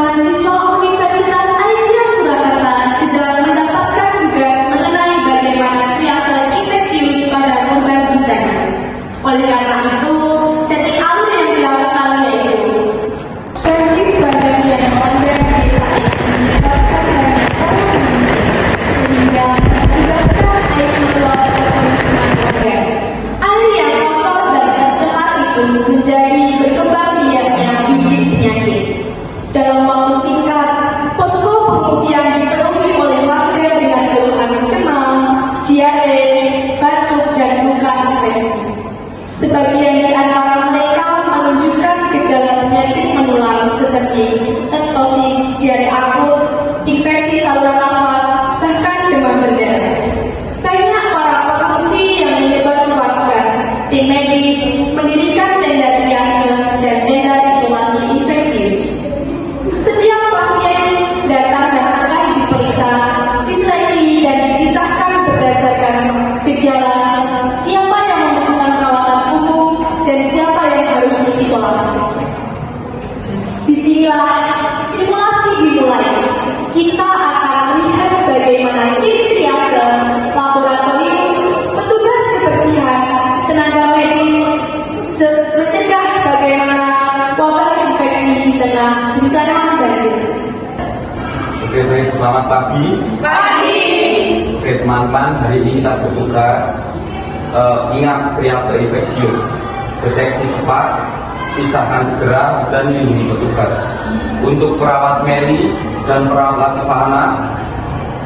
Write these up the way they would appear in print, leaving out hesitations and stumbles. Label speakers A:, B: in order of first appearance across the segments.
A: Mahasiswa Universitas Aisyah Surakarta sedang mendapatkan tugas mengenai bagaimana triase infeksius pada korban bencana. Oleh karena itu, setting alur yang dilakukan yaitu rajin pendakian ladang desa X menyebabkan banyak orang mengungsi, sehingga mengakibatkan air meluap ke permukiman warga. Air yang kotor dan tercemar itu menjadi berkembang biaknya bibit penyakit. Dalam waktu singkat, posko pengungsian dipenuhi oleh warga dengan keluhan demam, diare, batuk, dan luka infeksi. Sebagian di antara mereka menunjukkan gejala penyakit menular seperti septosis, diare akut, infeksi saluran nafas, bahkan demam berdarah. Banyak para pengungsi yang menyebar luaskan tim medis mendirikan tenda triase dan tenda isolasi infeksius. Setiap pasien datang dan akan diperiksa, diseleksi dan dipisahkan berdasarkan gejala, siapa yang membutuhkan perawatan umum dan siapa yang harus diisolasi. Disinilah simulasi dimulai. Kita akan melihat bagaimana tim triase, laboratorium, petugas kebersihan, tenaga medis mencegah bagaimana wabah infeksi di tengah bencana banjir.
B: Oke, baik, selamat pagi.
A: Pagi.
B: Oke, teman-teman, hari ini kita bertugas ingat triase infeksius, deteksi cepat, pisahkan segera, dan lindungi petugas. Untuk perawat Meli dan perawat Ivana,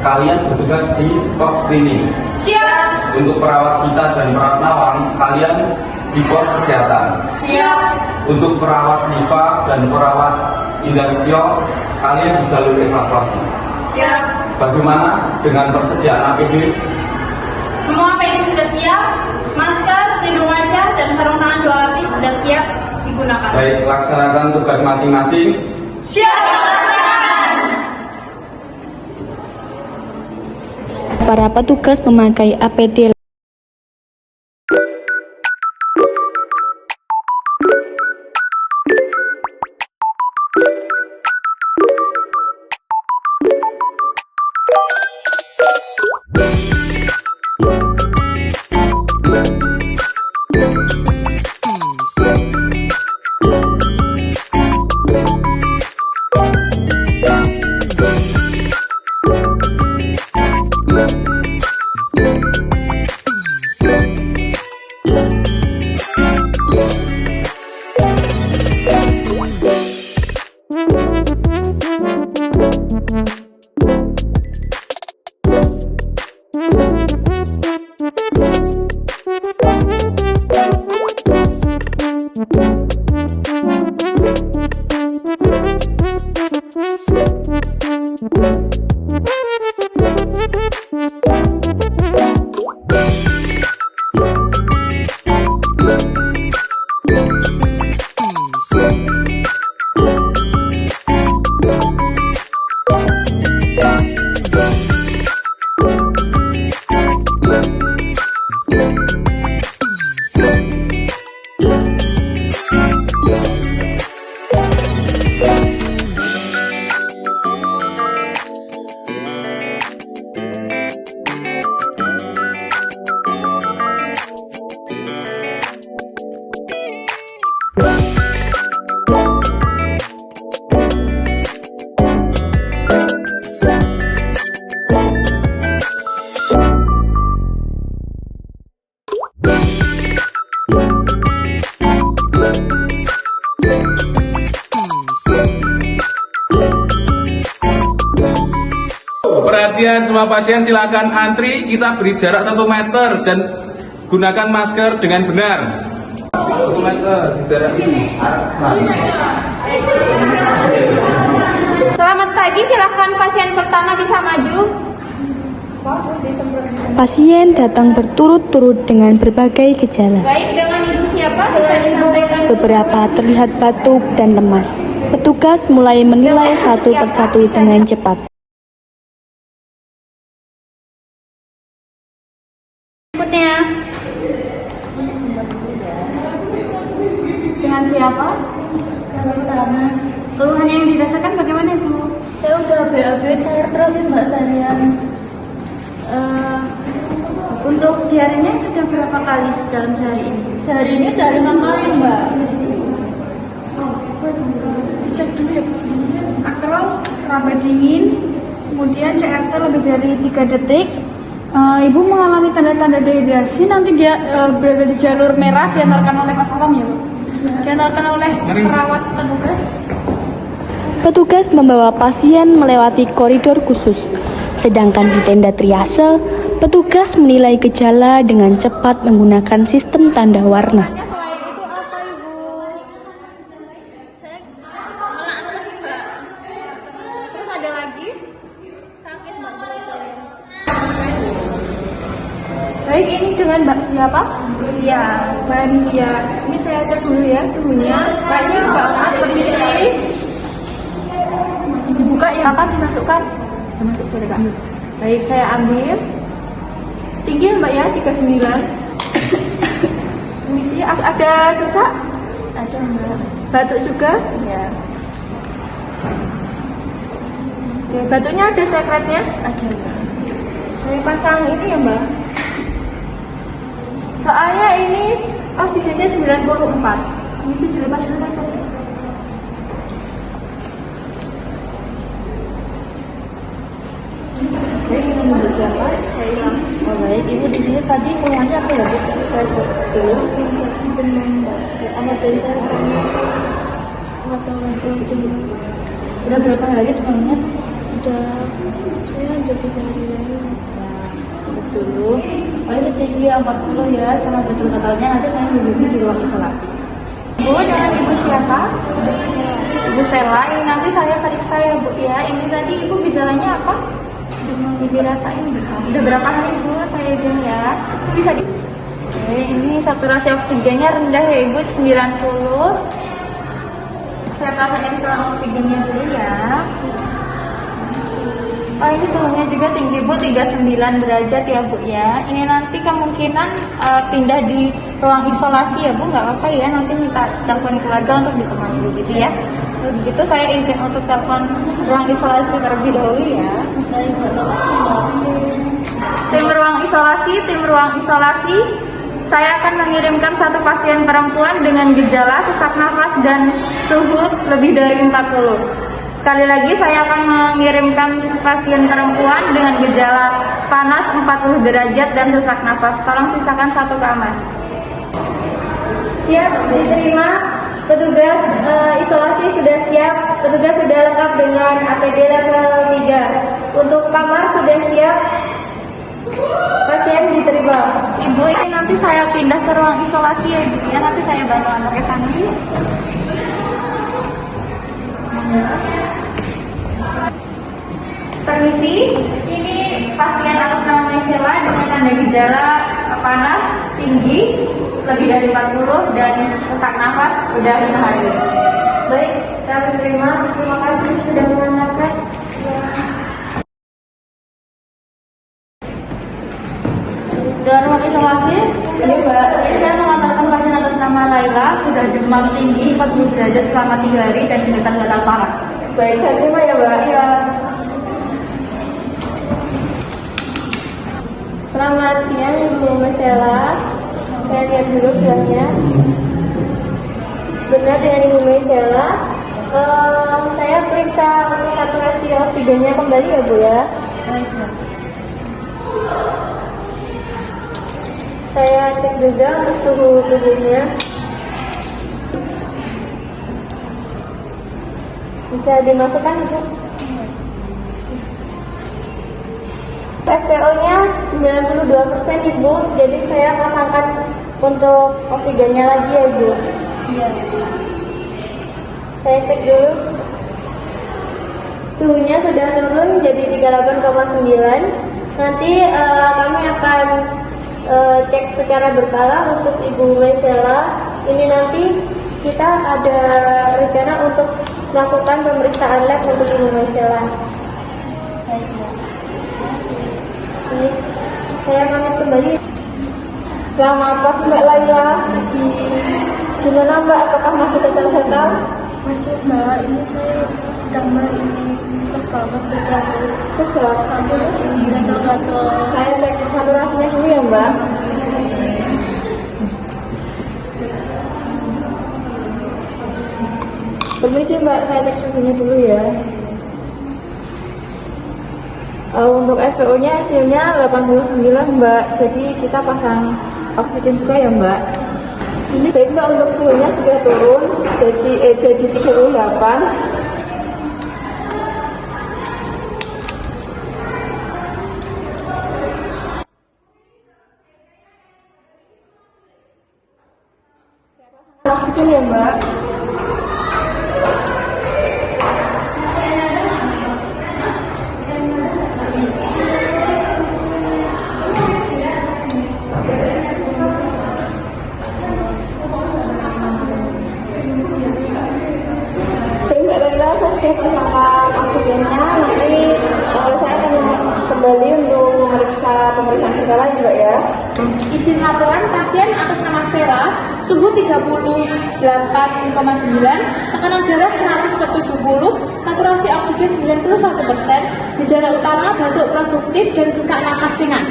B: kalian bertugas di pos screening.
A: Siap.
B: Untuk perawat kita dan perawat Nawang, kalian di pos kesehatan.
A: Siap.
B: Untuk perawat Niswa dan perawat Indastio, kalian di jalur evakuasi.
A: Siap.
B: Bagaimana dengan persediaan APD?
C: Semua APD sudah siap, masker, pelindung wajah, dan sarung tangan 2 lapis sudah siap digunakan.
B: Baik, laksanakan tugas masing-masing.
A: Siap.
D: Para petugas memakai APD
E: Perhatian semua pasien, silakan antri, kita beri jarak 1 meter dan gunakan masker dengan benar. 1 meter jarak ini.
C: Selamat pagi, silakan pasien pertama bisa maju.
D: pasien datang berturut-turut dengan berbagai gejala.
C: Baik, dengan ibu siapa bisa disampaikan?
D: Beberapa terlihat batuk dan lemas. Petugas mulai menilai satu persatu dengan cepat.
C: Berikutnya, dengan siapa? Keluhan yang dirasakan bagaimana?
D: bantuin saya terusin Mbak Sanian. Untuk diarinya sudah berapa kali dalam sehari ini? Sehari ini udah 5 kali Mbak. Cek dulu ya. Akro raba dingin, kemudian CRT lebih dari 3 detik. Ibu mengalami tanda-tanda dehidrasi, nanti dia berada di jalur merah, diantarkan oleh Mas Aram ya Bu? Diantarkan oleh perawat petugas.
F: Petugas membawa pasien melewati koridor khusus, sedangkan di tenda triase, petugas menilai gejala dengan cepat menggunakan sistem tanda warna.
D: Baik, ini dengan Mbak siapa? Iya, Mbak Nivia. Ini saya cek dulu ya suhunya. Kayaknya banget permisi. Dibuka ya, kapan dimasukkan? Dimasuk boleh Kak. Baik, saya ambil. Tinggi ya Mbak ya, 39. Permisi, ada sesak? Ada Mbak. Batuk juga? Iya. Oke, batuknya ada sekretnya? Ada Mbak. Saya pasang ini ya Mbak. Soalnya ini oksigennya 94. Misi dilepas dulu saja. Baik, ini Ibu siapa? Saya Ilham. Oh baik, Ibu di sini tadi keluarnya apa ya Bu? Saya belum. Apa tadi saya udah berapa hari temannya? Udah 3 hari lagi. Dulu, ini tinggi 40 ya, sama betul totalnya nanti saya menunggu di ruang isolasi. Bu, dengan Ibu siapa? Ibu Sela, ini nanti saya periksa ya Bu ya. Ini tadi Ibu gejalanya apa? Ibu rasain. Udah berapa hari Bu? Saya izin ya. Bisa di. Oke, ini saturasi oksigennya rendah ya Ibu, 90. Saya pasangin selang oksigennya dulu ya. Oh ini suhunya juga tinggi Bu, 39 derajat ya Bu ya. Ini nanti kemungkinan pindah di ruang isolasi ya Bu, nggak apa-apa ya. Nanti minta telepon keluarga untuk ditemani begitu ya. Kalau begitu saya izin untuk telepon ruang isolasi terlebih dahulu ya. Tim ruang isolasi. Saya akan mengirimkan satu pasien perempuan dengan gejala sesak nafas dan suhu lebih dari 40. Sekali lagi saya akan mengirimkan pasien perempuan dengan gejala panas 40 derajat dan sesak nafas. Tolong sisakan 1 kamar. Siap, diterima. Petugas isolasi sudah siap. Petugas sudah lengkap dengan APD level 3. Untuk kamar sudah siap. Pasien diterima. Ibu, ini nanti saya pindah ke ruang isolasi ya Ibu ya. Nanti saya bantu anak ke sana. Permisi, ini pasien atas nama Maisela dengan tanda gejala panas, tinggi, lebih dari 40 dan sesak nafas udah 5 hari. Baik, kami terima kasih sudah mengantarkan. Dengan ruang isolasi, ini Mbak, saya mengantarkan pasien atas nama Laila sudah demam tinggi 40 derajat selama 3 hari dan gatal-gatal parah. Baik, saya terima ya Mbak. Iya. Selamat siang Ibu Maisela. Saya lihat dulu gelasnya. Benar dengan Ibu Maisela. Saya periksa untuk saturasi oksigennya kembali ya Bu ya. Saya cek juga untuk suhu tubuhnya. Bisa dimasukkan Bu. FPO-nya 92% Ibu, jadi saya pasangkan untuk oksigennya lagi ya Bu. Iya. Saya cek dulu. Suhunya sudah turun jadi 38,9. Nanti kami akan cek secara berkala untuk Ibu Maisela. Ini nanti kita ada rencana untuk melakukan pemeriksaan lab untuk Ibu Maisela. Baik, Bu. Ini saya pamit kembali. Selamat pagi Mbak Laila. Gimana Mbak? Apakah masih kecil-kecil? Masih Mbak. Ini saya ditambah ini sesak banget udah sesuatu sampai ini gatel-gatel. Saya cek saturasinya dulu ya Mbak. Permisi Mbak, saya cek suhunya dulu ya. Untuk SPO-nya hasilnya 89 Mbak, jadi kita pasang oksigen juga ya Mbak. Ini baik Mbak, untuk suhunya sudah turun jadi 38. Oksigen ya Mbak. Saya pasangkan oksigennya, nanti saya akan kembali untuk memeriksa pemeriksaan gejala ya Mbak ya.
A: Izin laporan pasien atas nama Sera, suhu 38,9, tekanan darah 100/70, saturasi oksigen 91%, gejala utama batuk produktif dan sesak napas ringan.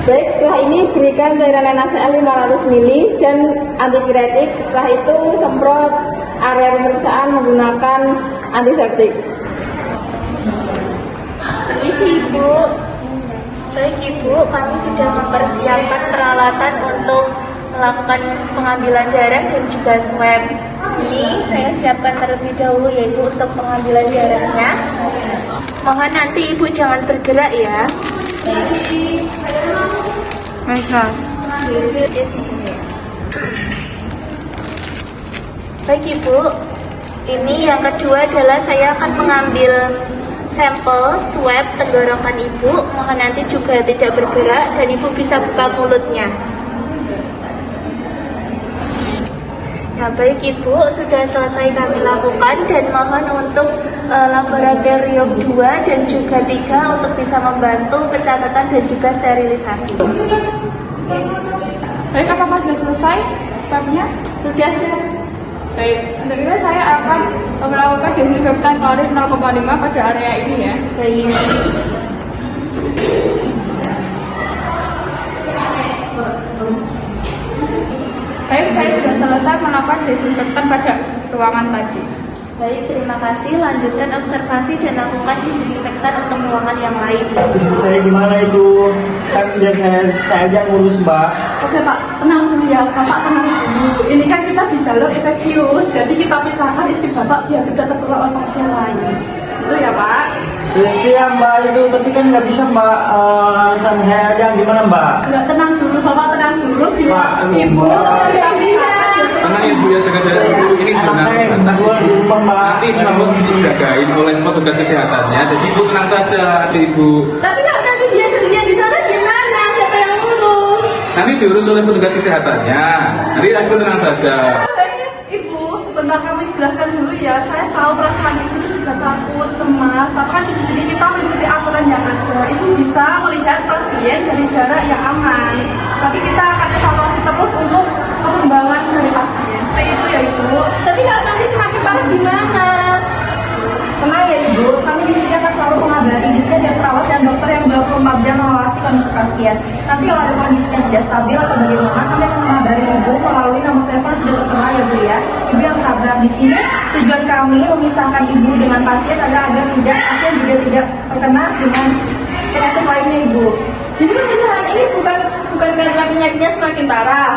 D: Baik, setelah ini berikan cairan NaCl 500 ml dan antipiretik. Setelah itu semprot area pemeriksaan menggunakan antiseptik.
G: Permisi Ibu. Baik Ibu, kami sudah mempersiapkan peralatan untuk melakukan pengambilan darah dan juga swab. Ini saya siapkan terlebih dahulu ya Ibu untuk pengambilan darahnya. Mohon nanti Ibu jangan bergerak ya. Baik Ibu, ini yang kedua adalah saya akan mengambil sampel swab tenggorokan Ibu. Mohon nanti juga tidak bergerak dan Ibu bisa buka mulutnya. Nah, baik Ibu, sudah selesai kami lakukan dan mohon untuk laboratorium 2 dan juga 3 untuk bisa membantu pencatatan dan juga sterilisasi.
D: Baik, apakah sudah selesai swabnya?
G: Sudah.
D: Baik, untuk itu saya akan melakukan desinfektan klorin 0,5 pada area ini ya.
G: Baik.
D: Baik, saya sudah selesai melakukan desinfektan pada ruangan tadi.
G: Baik, terima kasih. Lanjutkan observasi dan lakukan disinfektan untuk ruangan yang lain.
H: Istri saya gimana itu? Kan biar saya aja ngurus Mbak.
D: Oke Pak, tenang dulu ya, Bapak tenang dulu. Ini kan kita di jalur infeksius, jadi kita pisahkan istri Bapak biar tidak tertular oleh pasien lain. Itu ya Pak.
H: Siap Mbak itu, tapi kan nggak bisa Mbak. Sama saya aja gimana Mbak?
D: Enggak, tenang dulu, Bapak tenang dulu biar
H: Pak,
D: Ibu
H: Mbak.
E: Tenang Ibu ya, jaga jarak dulu. Ini
H: Anak
E: sudah
H: saya
E: batas.
H: dua di rumah Mbak.
E: Nanti insya Allah dijagain oleh petugas kesehatannya. Jadi Ibu tenang saja, adik Ibu.
A: Tapi kalau nanti dia sendirian di sana gimana? Siapa yang ngurus?
E: Nanti diurus oleh petugas kesehatannya. Nanti Ibu tenang saja.
D: Ibu, sebentar kami jelaskan dulu ya. Saya tahu perasaan Ibu itu juga takut, cemas. Tapi kan di sini kita mengikuti aturan yang ada. Ibu bisa melihat pasien dari jarak yang aman. Tapi kita akan evaluasi terus untuk pengembangan dari pasien. Kayak itu ya Ibu.
A: Tapi kalau nanti semakin parah gimana?
D: Tenang ya Ibu, kami di sini akan selalu mengabari. Di sini ada perawat dan dokter yang 24 jam mengawasi kondisi pasien. Nanti kalau ada kondisi yang tidak stabil atau bagaimana, kami akan mengabari Ibu melalui nomor telepon sudah tertera ya Bu ya. Ibu yang sabar. Di sini tujuan kami memisahkan Ibu dengan pasien agar tidak pasien juga tidak terkena dengan penyakit lainnya Ibu.
A: Jadi pemisahan ini bukan karena penyakitnya semakin parah,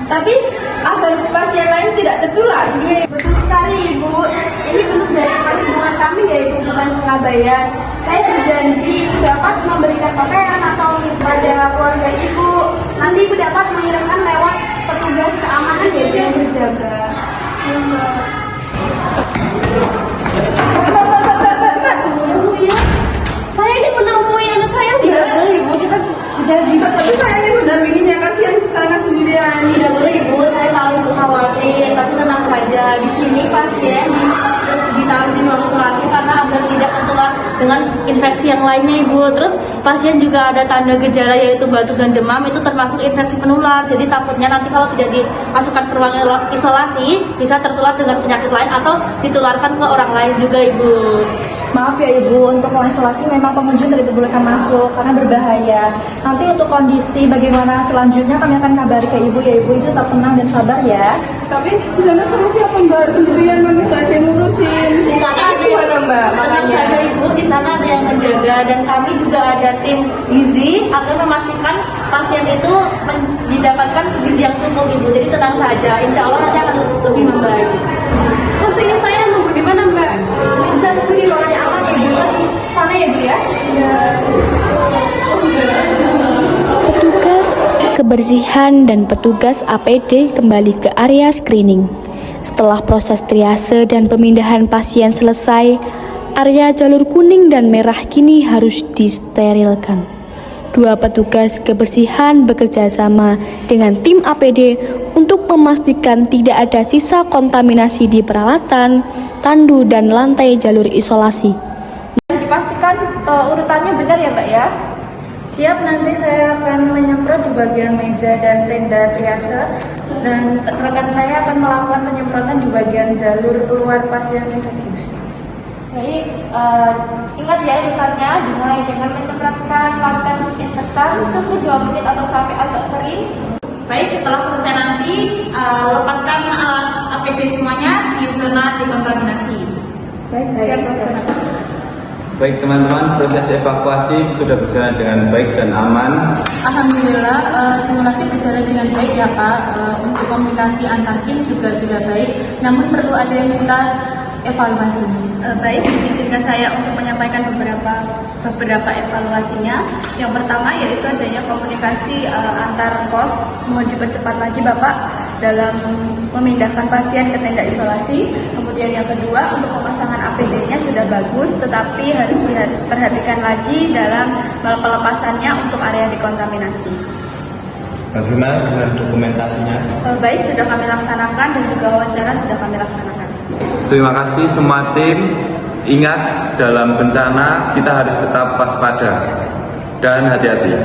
A: tapi agar pasien lain tidak tertular.
D: Iya, betul sekali Ibu. Ini bentuk dari perlindungan kami ya Ibu, bukan pengabaian. Saya berjanji dapat memberikan pakaian atau pada keluarga Ibu. Nanti Ibu dapat mengirimkan lewat petugas keamanan ya Ibu yang berjaga.
A: Ibu ya, saya ini menemui anak saya
D: Tidak boleh Ibu, kita berjanji. Tapi saya ini mendampinginya, kasihan di sana sendirian.
A: tidak boleh Ibu, saya tahu Ibu khawatir, tapi tenang saja. Di sini pasien ditaruh di ruang isolasi karena agar tidak tertular dengan infeksi yang lainnya Ibu. Terus pasien juga ada tanda gejala yaitu batuk dan demam, itu termasuk infeksi penular. Jadi takutnya nanti kalau tidak dimasukkan ke ruang isolasi bisa tertular dengan penyakit lain atau ditularkan ke orang lain juga Ibu.
D: Maaf ya Ibu, untuk ruang isolasi memang pengunjung tidak diperbolehkan masuk karena berbahaya. Nanti untuk kondisi bagaimana selanjutnya kami akan kabari ke Ibu ya Ibu. Itu tetap tenang dan sabar ya.
I: Tapi di sana sama siapa Mbak? Sendirian Mbak, nggak ada yang ngurusin.
A: Di sana ada
I: Gimana Mbak?
A: tenang
I: Makanya.
A: saja Ibu, di sana ada yang menjaga dan kami juga ada tim gizi agar memastikan pasien itu didapatkan gizi yang cukup Ibu. Jadi tenang saja, insya Allah nanti akan lebih membaik.
I: Terus ini saya nunggu di mana Mbak?
D: Bisa tunggu di ruangan yang aman ya Ibu. Di sana ya Bu ya.
F: Petugas kebersihan dan petugas APD kembali ke area screening. Setelah proses triase dan pemindahan pasien selesai, area jalur kuning dan merah kini harus disterilkan. Dua petugas kebersihan bekerja sama dengan tim APD untuk memastikan tidak ada sisa kontaminasi di peralatan, tandu, dan lantai jalur isolasi.
D: Dipastikan urutannya benar ya Mbak ya. Siap, nanti saya akan menyemprot di bagian meja dan tenda triase dan rekan saya akan melakukan penyemprotan di bagian jalur keluar pasien infeksius.
A: Baik, ingat ya urutannya dimulai dengan menyemprotkan lantai disinfektan tunggu 2 menit atau sampai agak kering.
C: Baik, setelah selesai nanti lepaskan alat APD semuanya di zona dekontaminasi.
D: Baik, siap laksanakan.
J: Baik teman-teman, proses evakuasi sudah berjalan dengan baik dan aman.
K: Alhamdulillah, simulasi berjalan dengan baik ya Pak. Untuk komunikasi antar tim juga sudah baik, namun perlu ada yang kita evaluasi.
D: Baik, izinkan saya untuk menyampaikan beberapa evaluasinya. Yang pertama yaitu adanya komunikasi antar pos. Mohon dipercepat lagi Bapak dalam memindahkan pasien ke tenda isolasi. Kemudian yang kedua, untuk pemasangan APD-nya sudah bagus, tetapi harus diperhatikan lagi dalam pelepasannya untuk area dekontaminasi.
J: Bagaimana dengan dokumentasinya?
D: Baik, sudah kami laksanakan dan juga wawancara sudah kami laksanakan.
J: Terima kasih semua tim. Ingat, dalam bencana kita harus tetap waspada dan hati-hati.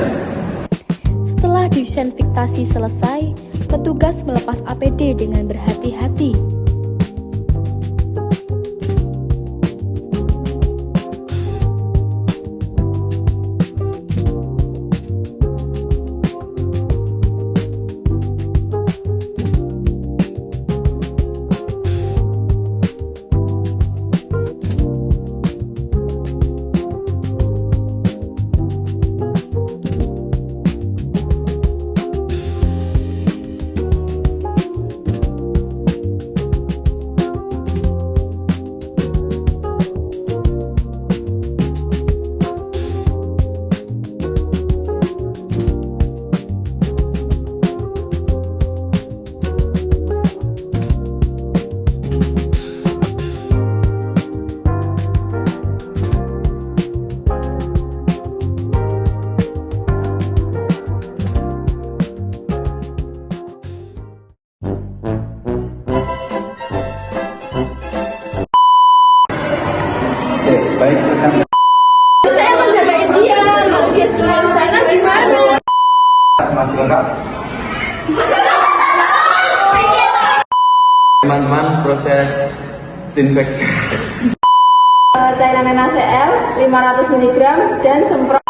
F: Setelah disinfektasi selesai, petugas melepas APD dengan berhati-hati.
J: Baik, rekan.
I: Saya menjagain dia, kalau dia selain sana gimana?
B: Masih lengkap?
J: Teman-teman, proses infeksi.
I: Cairan NaCl 500 mg dan semprot